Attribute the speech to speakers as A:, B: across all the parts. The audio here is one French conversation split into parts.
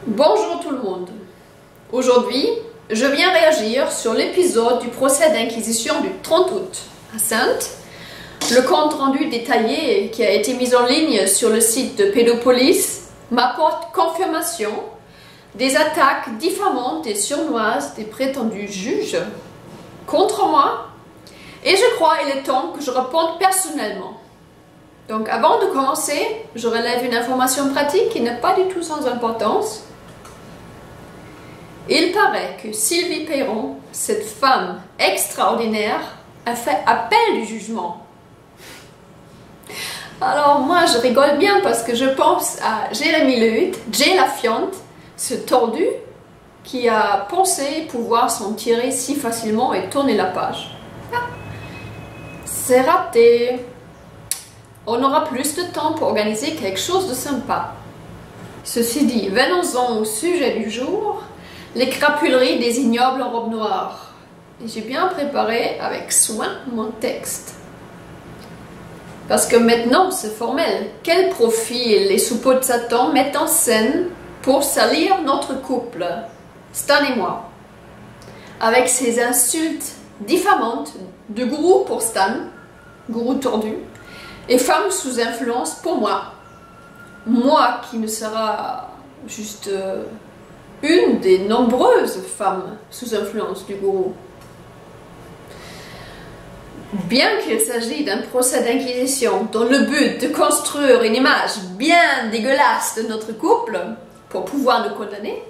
A: Bonjour tout le monde. Aujourd'hui, je viens réagir sur l'épisode du procès d'inquisition du 30 août à Saintes. Le compte rendu détaillé qui a été mis en ligne sur le site de Pédopolis m'apporte confirmation des attaques diffamantes et sournoises des prétendus juges contre moi, et je crois qu'il est temps que je réponde personnellement. Donc avant de commencer, je relève une information pratique qui n'est pas du tout sans importance. Il paraît que Sylvie Perron, cette femme extraordinaire, a fait appel du jugement. Alors moi je rigole bien parce que je pense à Jérémy Lehuit, Jay la Fiante, ce tordu qui a pensé pouvoir s'en tirer si facilement et tourner la page. Ah, c'est raté. On aura plus de temps pour organiser quelque chose de sympa. Ceci dit, venons-en au sujet du jour, les crapuleries des ignobles en robe noire. Et j'ai bien préparé avec soin mon texte. Parce que maintenant c'est formel. Quel profil les soupeaux de Satan mettent en scène pour salir notre couple, Stan et moi, avec ces insultes diffamantes de gourou pour Stan, gourou tordu, et femme sous influence pour moi. Moi qui ne sera juste une des nombreuses femmes sous influence du gourou. Bien qu'il s'agisse d'un procès d'inquisition dans le but de construire une image bien dégueulasse de notre couple pour pouvoir nous condamner,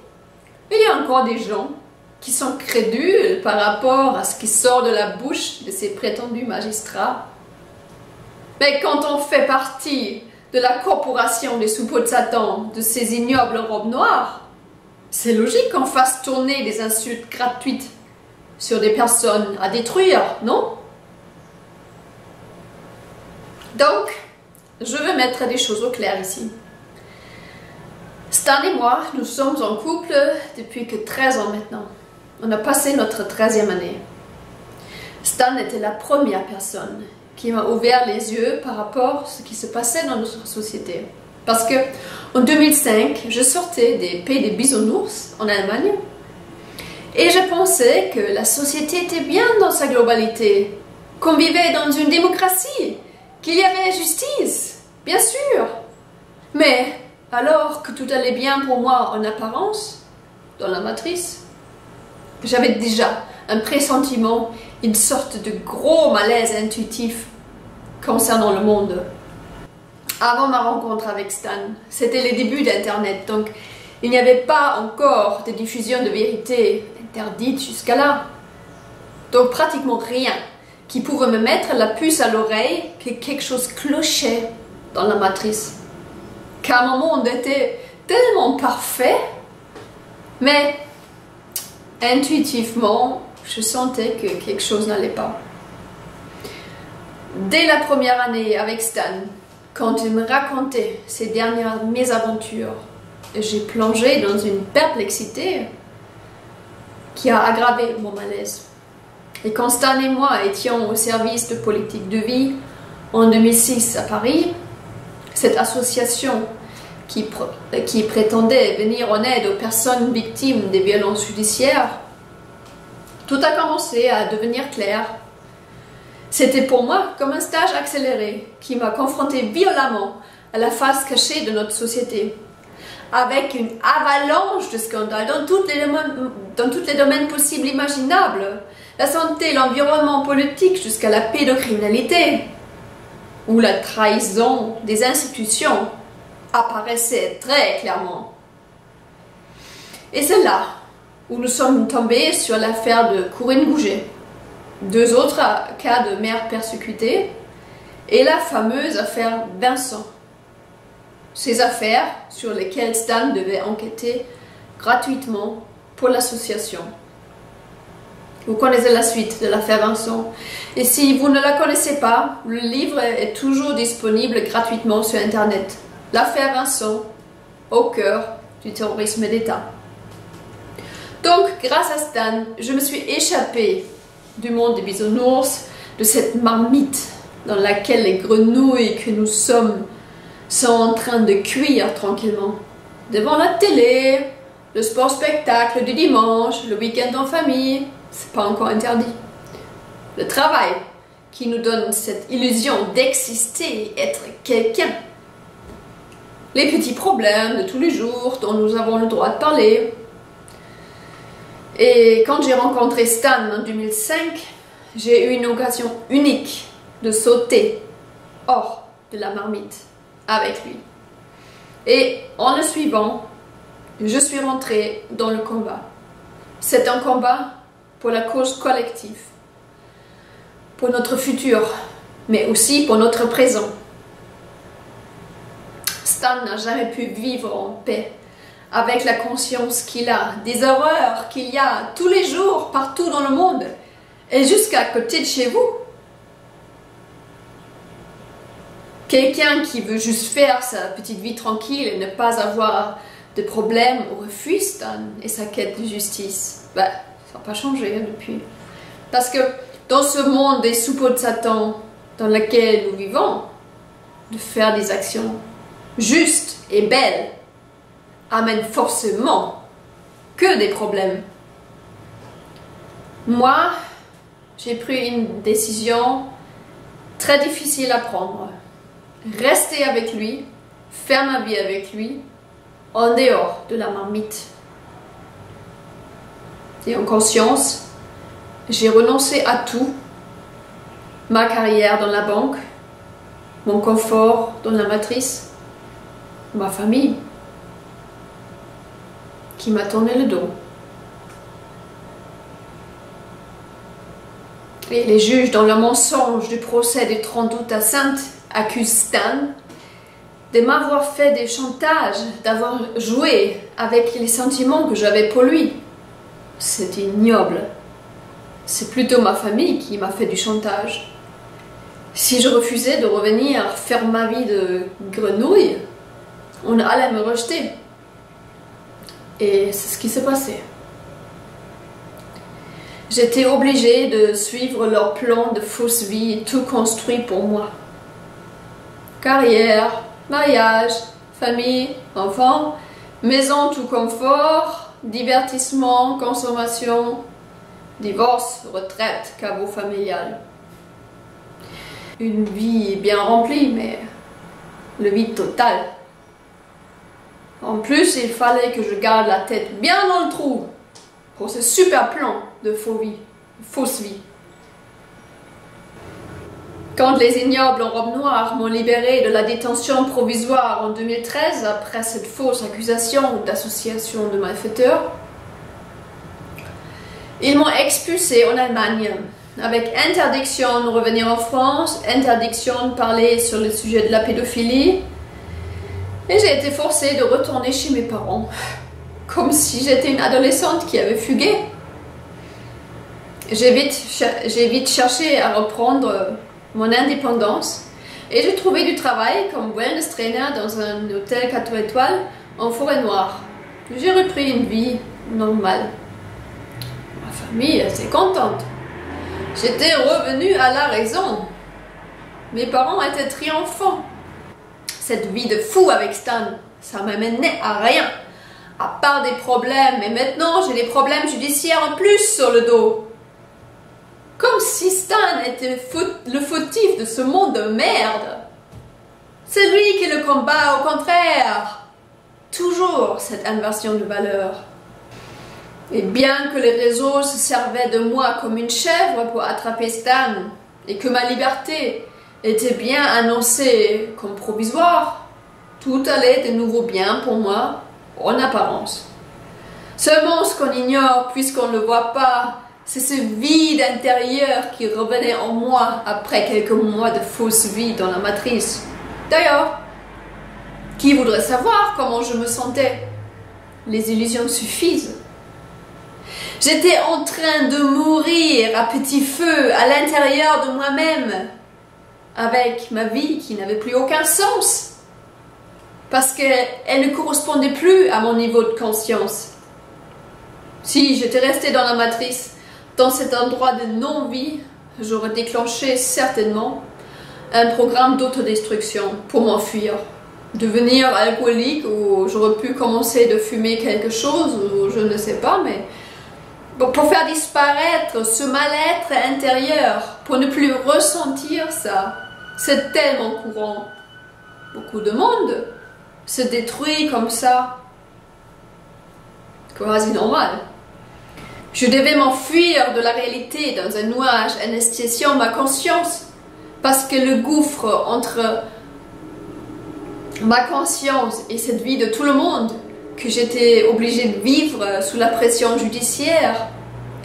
A: il y a encore des gens qui sont crédules par rapport à ce qui sort de la bouche de ces prétendus magistrats. Mais quand on fait partie de la corporation des soupeaux de Satan, de ces ignobles robes noires, c'est logique qu'on fasse tourner des insultes gratuites sur des personnes à détruire, non? Donc, je veux mettre des choses au clair ici. Stan et moi, nous sommes en couple depuis que 13 ans maintenant. On a passé notre 13e année. Stan était la première personne qui m'a ouvert les yeux par rapport à ce qui se passait dans notre société. Parce que en 2005, je sortais des Pays des Bisounours en Allemagne et je pensais que la société était bien dans sa globalité, qu'on vivait dans une démocratie, qu'il y avait justice, bien sûr. Mais alors que tout allait bien pour moi en apparence, dans la matrice, j'avais déjà un pressentiment, une sorte de gros malaise intuitif concernant le monde. Avant ma rencontre avec Stan, c'était les débuts d'Internet, donc il n'y avait pas encore de diffusion de vérité interdite jusqu'à là. Donc pratiquement rien qui pouvait me mettre la puce à l'oreille que quelque chose clochait dans la matrice. Car mon monde était tellement parfait, mais intuitivement, je sentais que quelque chose n'allait pas. Dès la première année avec Stan, quand il me racontait ses dernières mésaventures, j'ai plongé dans une perplexité qui a aggravé mon malaise. Et quand Stan et moi étions au service de politique de vie en 2006 à Paris, cette association qui prétendait venir en aide aux personnes victimes des violences judiciaires, tout a commencé à devenir clair. C'était pour moi comme un stage accéléré qui m'a confronté violemment à la face cachée de notre société, avec une avalanche de scandales dans tous les domaines possibles et imaginables, la santé, l'environnement politique jusqu'à la pédocriminalité, où la trahison des institutions apparaissait très clairement. Et c'est là où nous sommes tombés sur l'affaire de Corinne Gouget, 2 autres cas de mères persécutées et la fameuse affaire Vincent. Ces affaires sur lesquelles Stan devait enquêter gratuitement pour l'association. Vous connaissez la suite de l'affaire Vincent. Et si vous ne la connaissez pas, le livre est toujours disponible gratuitement sur Internet. L'affaire Vincent, au cœur du terrorisme d'État. Donc, grâce à Stan, je me suis échappée du monde des bisounours, de cette marmite dans laquelle les grenouilles que nous sommes sont en train de cuire tranquillement. Devant la télé, le sport-spectacle du dimanche, le week-end en famille, c'est pas encore interdit. Le travail qui nous donne cette illusion d'exister et être quelqu'un. Les petits problèmes de tous les jours dont nous avons le droit de parler. Et quand j'ai rencontré Stan en 2005, j'ai eu une occasion unique de sauter hors de la marmite avec lui. Et en le suivant, je suis rentrée dans le combat. C'est un combat pour la cause collective, pour notre futur, mais aussi pour notre présent. Stan n'a jamais pu vivre en paix avec la conscience qu'il a des horreurs qu'il y a tous les jours partout dans le monde et jusqu'à côté de chez vous. Quelqu'un qui veut juste faire sa petite vie tranquille et ne pas avoir de problème refuse Stan et sa quête de justice. Ça n'a pas changé depuis. Parce que dans ce monde des soupeaux de Satan dans lequel nous vivons, de faire des actions justes et belles amène forcément que des problèmes. Moi, j'ai pris une décision très difficile à prendre. Rester avec lui, faire ma vie avec lui, en dehors de la marmite. Et en conscience, j'ai renoncé à tout. Ma carrière dans la banque, mon confort dans la matrice, ma famille, qui m'a tourné le dos. Et les juges, dans le mensonge du procès du 30 août à Saintes, accusent Stan de m'avoir fait des chantages, d'avoir joué avec les sentiments que j'avais pour lui. C'est ignoble. C'est plutôt ma famille qui m'a fait du chantage. Si je refusais de revenir faire ma vie de grenouille, on allait me rejeter. Et c'est ce qui s'est passé. J'étais obligée de suivre leur plan de fausse vie, tout construit pour moi. Carrière, mariage, famille, enfants, maison tout confort, divertissement, consommation, divorce, retraite, caveau familial. Une vie bien remplie, mais le vide total. En plus, il fallait que je garde la tête bien dans le trou pour ce super plan de fausse vie. Quand les ignobles en robe noire m'ont libéré de la détention provisoire en 2013 après cette fausse accusation d'association de malfaiteurs, ils m'ont expulsé en Allemagne avec interdiction de revenir en France, interdiction de parler sur le sujet de la pédophilie, et j'ai été forcée de retourner chez mes parents, comme si j'étais une adolescente qui avait fugué. J'ai vite cherché à reprendre mon indépendance et j'ai trouvé du travail comme wellness trainer dans un hôtel 4 étoiles en forêt noire. J'ai repris une vie normale. Ma famille était contente. J'étais revenue à la raison. Mes parents étaient triomphants. Cette vie de fou avec Stan, ça m'amenait à rien, à part des problèmes. Et maintenant, j'ai des problèmes judiciaires en plus sur le dos. Comme si Stan était le fautif de ce monde de merde. C'est lui qui le combat, au contraire. Toujours cette inversion de valeurs. Et bien que les réseaux se servaient de moi comme une chèvre pour attraper Stan, et que ma liberté était bien annoncée comme provisoire, tout allait de nouveau bien pour moi, en apparence. Seulement ce qu'on ignore, puisqu'on ne le voit pas, c'est ce vide intérieur qui revenait en moi après quelques mois de fausse vie dans la matrice. D'ailleurs, qui voudrait savoir comment je me sentais? Les illusions suffisent. J'étais en train de mourir à petit feu à l'intérieur de moi-même, avec ma vie qui n'avait plus aucun sens, parce qu'elle ne correspondait plus à mon niveau de conscience. Si j'étais restée dans la matrice, dans cet endroit de non-vie, j'aurais déclenché certainement un programme d'autodestruction pour m'enfuir. devenir alcoolique, ou j'aurais pu commencer de fumer quelque chose, ou je ne sais pas, mais pour faire disparaître ce mal-être intérieur, pour ne plus ressentir ça. C'est tellement courant. Beaucoup de monde se détruit comme ça. Quasi normal. Je devais m'enfuir de la réalité dans un nuage anesthésiant ma conscience, parce que le gouffre entre ma conscience et cette vie de tout le monde que j'étais obligée de vivre sous la pression judiciaire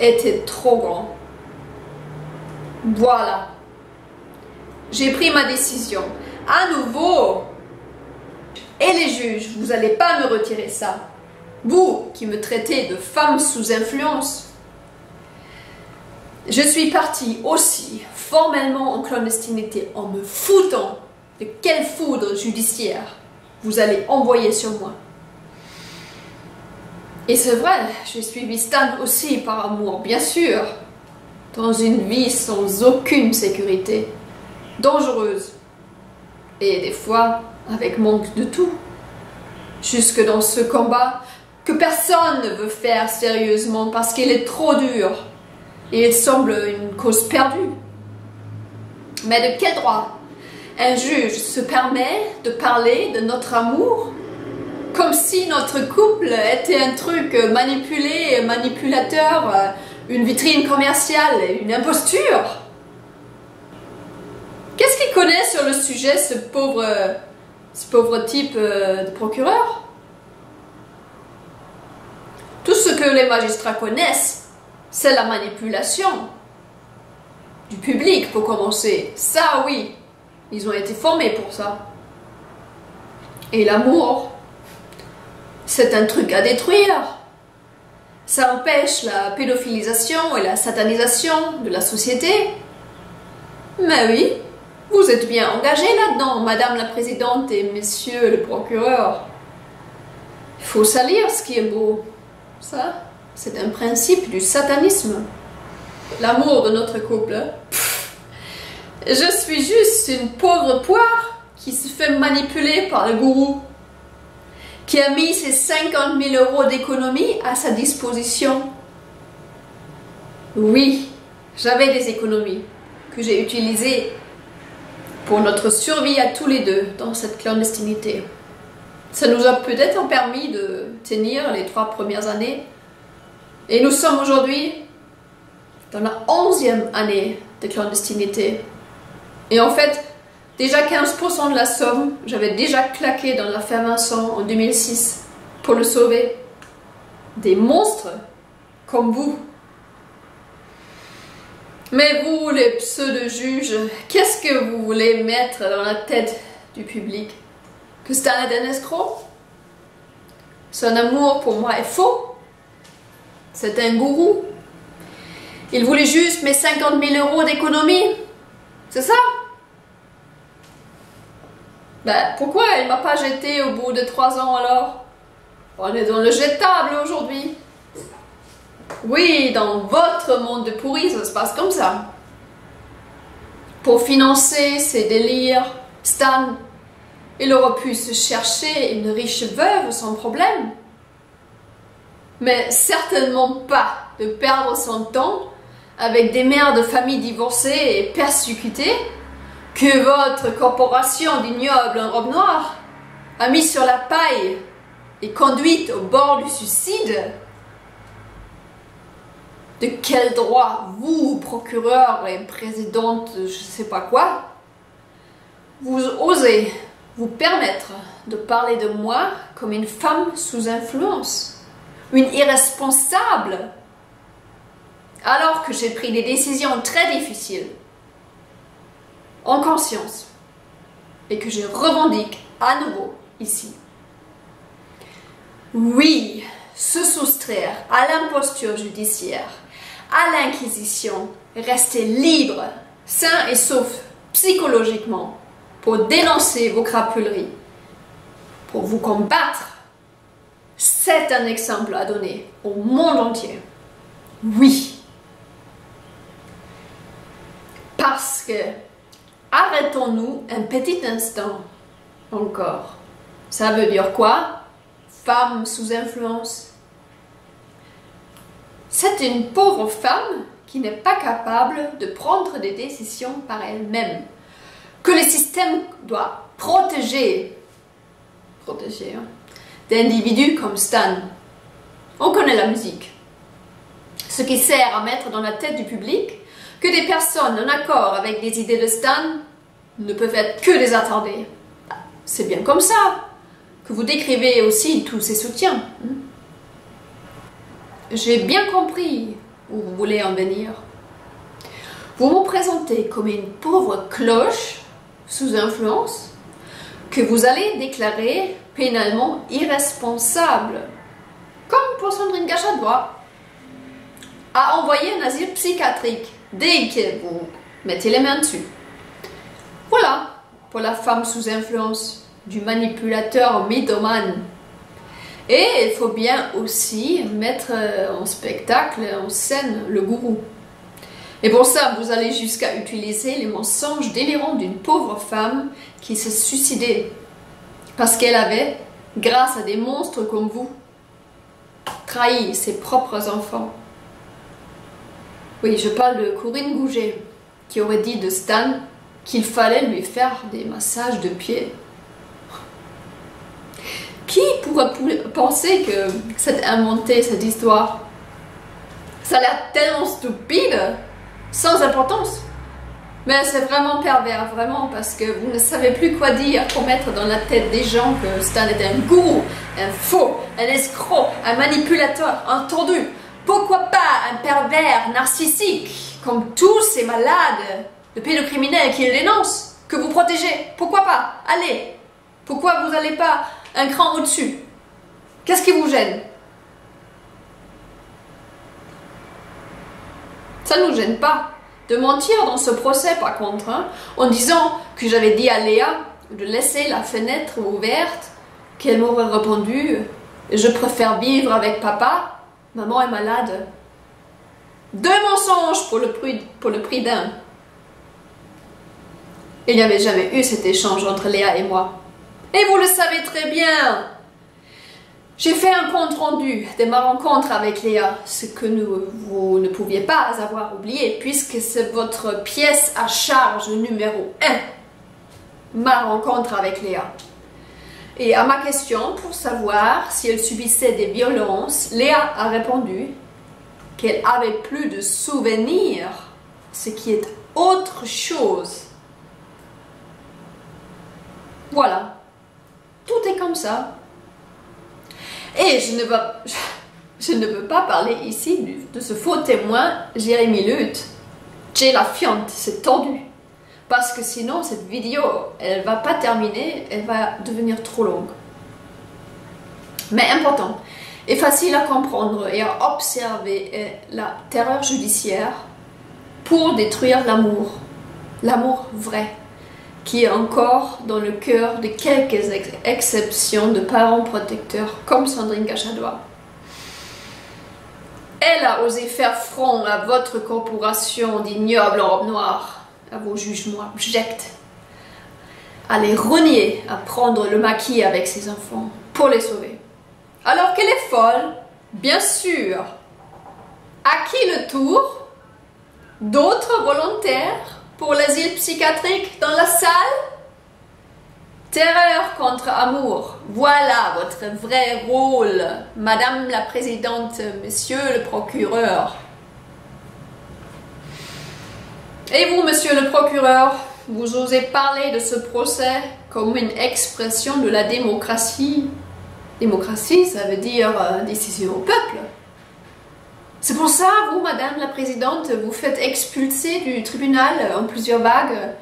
A: était trop grand. Voilà. J'ai pris ma décision. À nouveau. Et les juges, vous n'allez pas me retirer ça. Vous qui me traitez de femme sous influence. Je suis partie aussi formellement en clandestinité en me foutant de quelle foudre judiciaire vous allez envoyer sur moi. Et c'est vrai, j'ai suivi Stan aussi par amour, bien sûr, dans une vie sans aucune sécurité, dangereuse, et des fois avec manque de tout, jusque dans ce combat que personne ne veut faire sérieusement parce qu'il est trop dur et il semble une cause perdue. Mais de quel droit un juge se permet de parler de notre amour comme si notre couple était un truc manipulé, manipulateur, une vitrine commerciale, une imposture? Qu'est-ce qu'il connaît sur le sujet, ce pauvre type de procureur? Tout ce que les magistrats connaissent, c'est la manipulation du public, pour commencer. Ça, oui, ils ont été formés pour ça. Et l'amour, c'est un truc à détruire. Ça empêche la pédophilisation et la satanisation de la société. Mais oui, vous êtes bien engagés là-dedans, Madame la Présidente et Monsieur le Procureur. Il faut salir ce qui est beau. Ça, c'est un principe du satanisme. L'amour de notre couple. Je suis juste une pauvre poire qui se fait manipuler par le gourou, qui a mis ses 50 000 € d'économie à sa disposition. Oui, j'avais des économies que j'ai utilisées pour notre survie à tous les deux dans cette clandestinité. Ça nous a peut-être permis de tenir les 3 premières années. Et nous sommes aujourd'hui dans la 11e année de clandestinité. Et en fait, déjà 15% de la somme, j'avais déjà claqué dans l'affaire Vincent en 2006 pour le sauver. Des monstres comme vous. Mais vous, les pseudo-juges, qu'est-ce que vous voulez mettre dans la tête du public? Que Stan est un escroc? Son amour pour moi est faux? C'est un gourou? Il voulait juste mes 50 000 € d'économie? C'est ça? Ben, pourquoi il m'a pas jeté au bout de 3 ans alors? On est dans le jetable aujourd'hui. Oui, dans votre monde de pourri, ça se passe comme ça. Pour financer ses délires, Stan, il aurait pu se chercher une riche veuve sans problème. Mais certainement pas de perdre son temps avec des mères de famille divorcées et persécutées que votre corporation d'ignobles en robe noire a mis sur la paille et conduite au bord du suicide. De quel droit, vous, procureur et présidente, je sais pas quoi, vous osez vous permettre de parler de moi comme une femme sous influence, une irresponsable, alors que j'ai pris des décisions très difficiles, en conscience, et que je revendique à nouveau ici. Oui, se soustraire à l'imposture judiciaire, à l'inquisition, rester libre, sain et sauf psychologiquement, pour dénoncer vos crapuleries, pour vous combattre, c'est un exemple à donner au monde entier. Oui. Parce que, arrêtons-nous un petit instant encore Ça veut dire quoi? Femme sous influence. C'est une pauvre femme qui n'est pas capable de prendre des décisions par elle-même, que le système doit protéger d'individus comme Stan. On connaît la musique. Ce qui sert à mettre dans la tête du public que des personnes en accord avec les idées de Stan ne peuvent être que des attardés. C'est bien comme ça que vous décrivez aussi tous ses soutiens. J'ai bien compris où vous voulez en venir. Vous me présentez comme une pauvre cloche sous influence que vous allez déclarer pénalement irresponsable, comme pour Sandrine Gachat-Doigt, à envoyer un asile psychiatrique dès que vous mettez les mains dessus. Voilà pour la femme sous influence du manipulateur mythomane. Et il faut bien aussi mettre en spectacle, en scène, le gourou. Et pour ça, vous allez jusqu'à utiliser les mensonges délirants d'une pauvre femme qui s'est suicidée parce qu'elle avait, grâce à des monstres comme vous, trahi ses propres enfants. Oui, je parle de Corinne Gouget, qui aurait dit de Stan qu'il fallait lui faire des massages de pieds. Qui pourrait penser que c'est inventé cette histoire? Ça a l'air tellement stupide, sans importance. Mais c'est vraiment pervers, vraiment, parce que vous ne savez plus quoi dire pour mettre dans la tête des gens que Stan est un gourou, un faux, un escroc, un manipulateur, un tordu. Pourquoi pas un pervers narcissique, comme tous ces malades de pédocriminels qui le dénoncent, que vous protégez? Pourquoi pas? Allez! Pourquoi vous n'allez pas un cran au-dessus? Qu'est-ce qui vous gêne? Ça ne nous gêne pas de mentir dans ce procès, par contre, hein, en disant que j'avais dit à Léa de laisser la fenêtre ouverte, qu'elle m'aurait répondu « Je préfère vivre avec papa, maman est malade ». Deux mensonges pour le prix d'un. Il n'y avait jamais eu cet échange entre Léa et moi. Et vous le savez très bien. J'ai fait un compte rendu de ma rencontre avec Léa, ce que vous ne pouviez pas avoir oublié, puisque c'est votre pièce à charge numéro 1. Ma rencontre avec Léa. Et à ma question pour savoir si elle subissait des violences, Léa a répondu qu'elle avait plus de souvenirs, ce qui est autre chose. Voilà. Tout est comme ça. Et je ne veux pas parler ici de ce faux témoin, Jérémy Luth. J'ai la fiente, c'est tordu. Parce que sinon, cette vidéo, elle va pas terminer, elle va devenir trop longue. Mais important et facile à comprendre et à observer est la terreur judiciaire pour détruire l'amour. L'amour vrai, qui est encore dans le cœur de quelques exceptions de parents protecteurs comme Sandrine Gachat-Doigt. Elle a osé faire front à votre corporation d'ignobles en robe noire, à vos jugements abjects, à les renier, à prendre le maquis avec ses enfants pour les sauver. Alors qu'elle est folle, bien sûr. À qui le tour? D'autres volontaires pour l'asile psychiatrique dans la salle? Terreur contre amour, voilà votre vrai rôle, Madame la Présidente, Monsieur le Procureur. Et vous, Monsieur le Procureur, vous osez parler de ce procès comme une expression de la démocratie. Démocratie, ça veut dire décision au peuple. C'est pour ça, vous, Madame la Présidente, vous faites expulser du tribunal en plusieurs vagues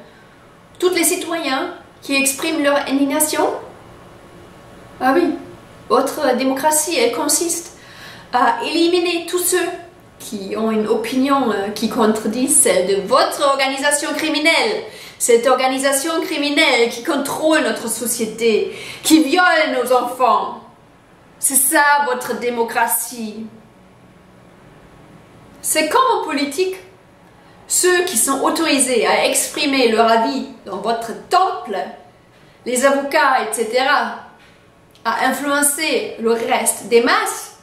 A: tous les citoyens qui expriment leur indignation? Ah oui, votre démocratie, elle consiste à éliminer tous ceux qui ont une opinion qui contredit celle de votre organisation criminelle. Cette organisation criminelle qui contrôle notre société, qui viole nos enfants. C'est ça, votre démocratie. C'est comme en politique, ceux qui sont autorisés à exprimer leur avis dans votre temple, les avocats, etc., à influencer le reste des masses,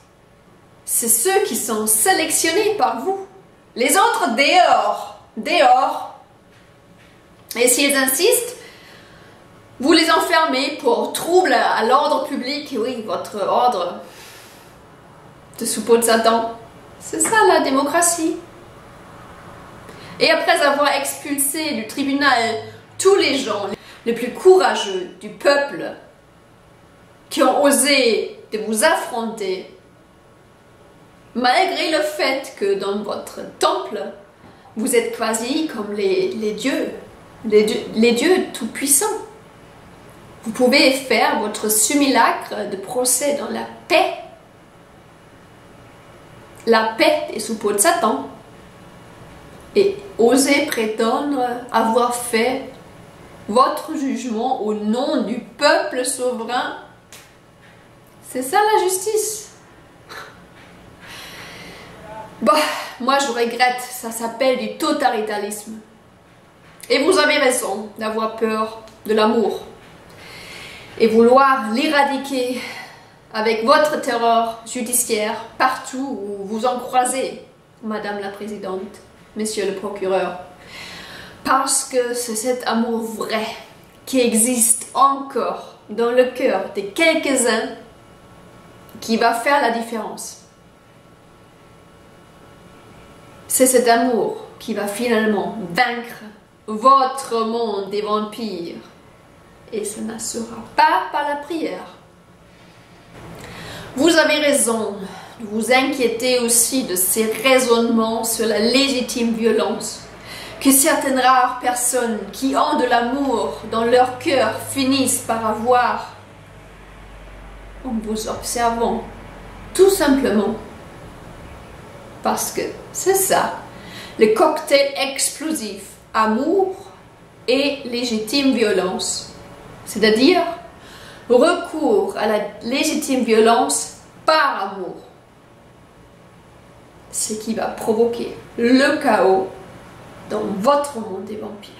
A: c'est ceux qui sont sélectionnés par vous. Les autres, dehors, dehors. Et s'ils insistent, vous les enfermez pour trouble à l'ordre public. Oui, votre ordre de soupeau de Satan. C'est ça la démocratie. Et après avoir expulsé du tribunal tous les gens les plus courageux du peuple qui ont osé de vous affronter, malgré le fait que dans votre temple, vous êtes quasi comme les dieux, les dieux tout-puissants. Vous pouvez faire votre simulacre de procès dans la paix des soupeaux de Satan, et oser prétendre avoir fait votre jugement au nom du peuple souverain. C'est ça la justice. Bah, moi je regrette, ça s'appelle du totalitarisme. Et vous avez raison d'avoir peur de l'amour et vouloir l'éradiquer avec votre terreur judiciaire partout où vous en croisez, Madame la Présidente, Monsieur le Procureur. Parce que c'est cet amour vrai qui existe encore dans le cœur de quelques-uns qui va faire la différence. C'est cet amour qui va finalement vaincre votre monde des vampires. Et ce ne sera pas par la prière. Vous avez raison de vous inquiéter aussi de ces raisonnements sur la légitime violence que certaines rares personnes qui ont de l'amour dans leur cœur finissent par avoir en vous observant, tout simplement. Parce que c'est ça, le cocktail explosif, amour et légitime violence. C'est-à-dire recours à la légitime violence par amour. Ce qui va provoquer le chaos dans votre monde des vampires.